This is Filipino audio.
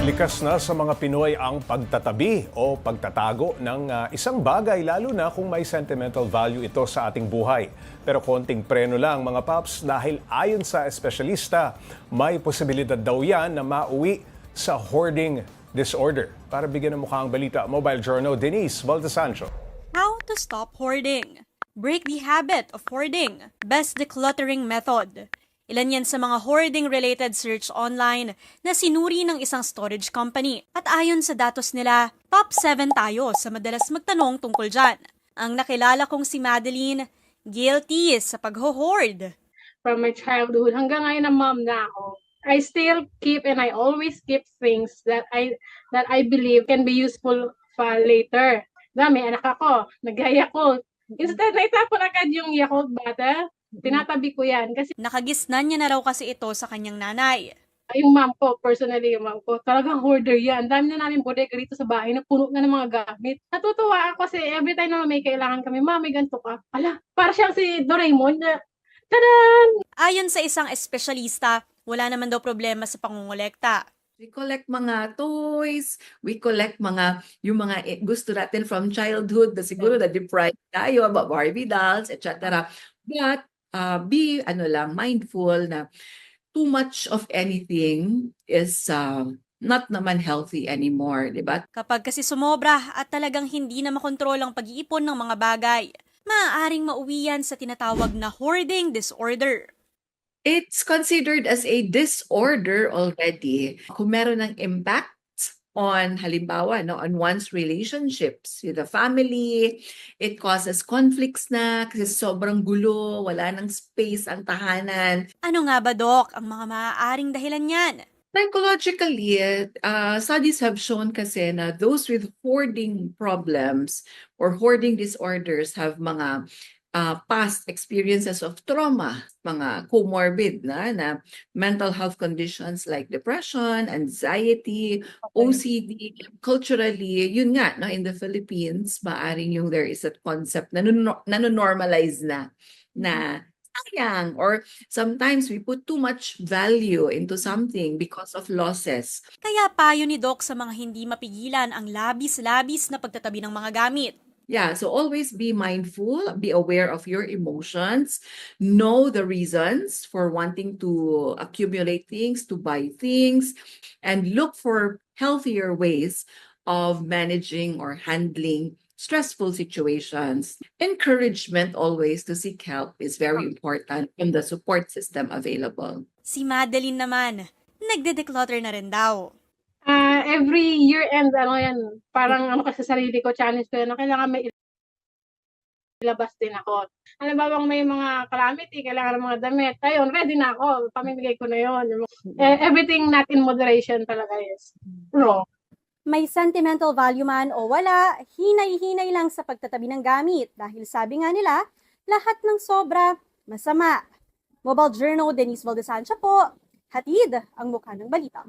Likas na sa mga Pinoy ang pagtatabi o pagtatago ng isang bagay lalo na kung may sentimental value ito sa ating buhay. Pero konting preno lang mga paps dahil ayon sa espesyalista, may posibilidad daw yan na mauwi sa hoarding disorder. Para bigyan ng mukha ang balita, Mobile Journal, Denise Valdesancho. How to stop hoarding. Break the habit of hoarding. Best decluttering method. Ilan yan sa mga hoarding-related search online na sinuri ng isang storage company. At ayon sa datos nila, top 7 tayo sa madalas magtanong tungkol dyan. Ang nakilala kong si Madeline, guilty sa pag-hoard. From my childhood hanggang ngayon na mom na ako, I still keep and I always keep things that I believe can be useful for later. May anak ako, nagaya ko. Instead na itapon agad yung Yakult bottle, tinatabi ko yan kasi Nakagisnan niya na raw kasi ito sa kanyang nanay. yung mom ko, personally yung mom ko, talagang hoarder yan. Dami na namin bodega dito sa bahay na puno na ng mga gamit. Natutuwa ako kasi every time na may kailangan kami, ma, may ganito ka. Ala, para siyang si Doraemon na, tadan! Ayon sa isang espesyalista, wala naman daw problema sa pangungulekta. We collect mga toys, we collect yung mga gusto natin from childhood na siguro na deprived tayo, about Barbie dolls, etc. But be mindful na too much of anything is not naman healthy anymore, di ba? Kapag kasi sumobra at talagang hindi na makontrol ang pag-iipon ng mga bagay, maaaring mauwi yan sa tinatawag na hoarding disorder. It's considered as a disorder already. Kung meron ng impact on, halimbawa, on one's relationships with the family, it causes conflicts na kasi sobrang gulo, wala nang space ang tahanan. Ano nga ba, Doc, ang mga maaaring dahilan yan? Psychologically, studies have shown kasi na those with hoarding problems or hoarding disorders have mga past experiences of trauma, mga comorbid na mental health conditions like depression, anxiety, OCD. Culturally, yun nga, no, in the Philippines, maaring yung there is a concept na nanonormalize na sayang, or sometimes we put too much value into something because of losses. Kaya payo ni Doc sa mga hindi mapigilan ang labis-labis na pagtatabi ng mga gamit. Yeah, so always be mindful, be aware of your emotions, know the reasons for wanting to accumulate things, to buy things, and look for healthier ways of managing or handling stressful situations. Encouragement always to seek help is very important from the support system available. Si Madeline naman, nagde-declutter na rin daw. Every year end, parang kasi sa sarili ko, challenge ko yan, kailangan may ilabas din ako. Halimbawa, may mga calamity, kailangan ng mga damit, ayun, ready na ako, pamimigay ko na yun. Everything not in moderation talaga is wrong. May sentimental value man o wala, hinay-hinay lang sa pagtatabi ng gamit dahil sabi nga nila, lahat ng sobra, masama. Mobile Journal, Denise Valdesancho po, hatid ang mukha ng balita.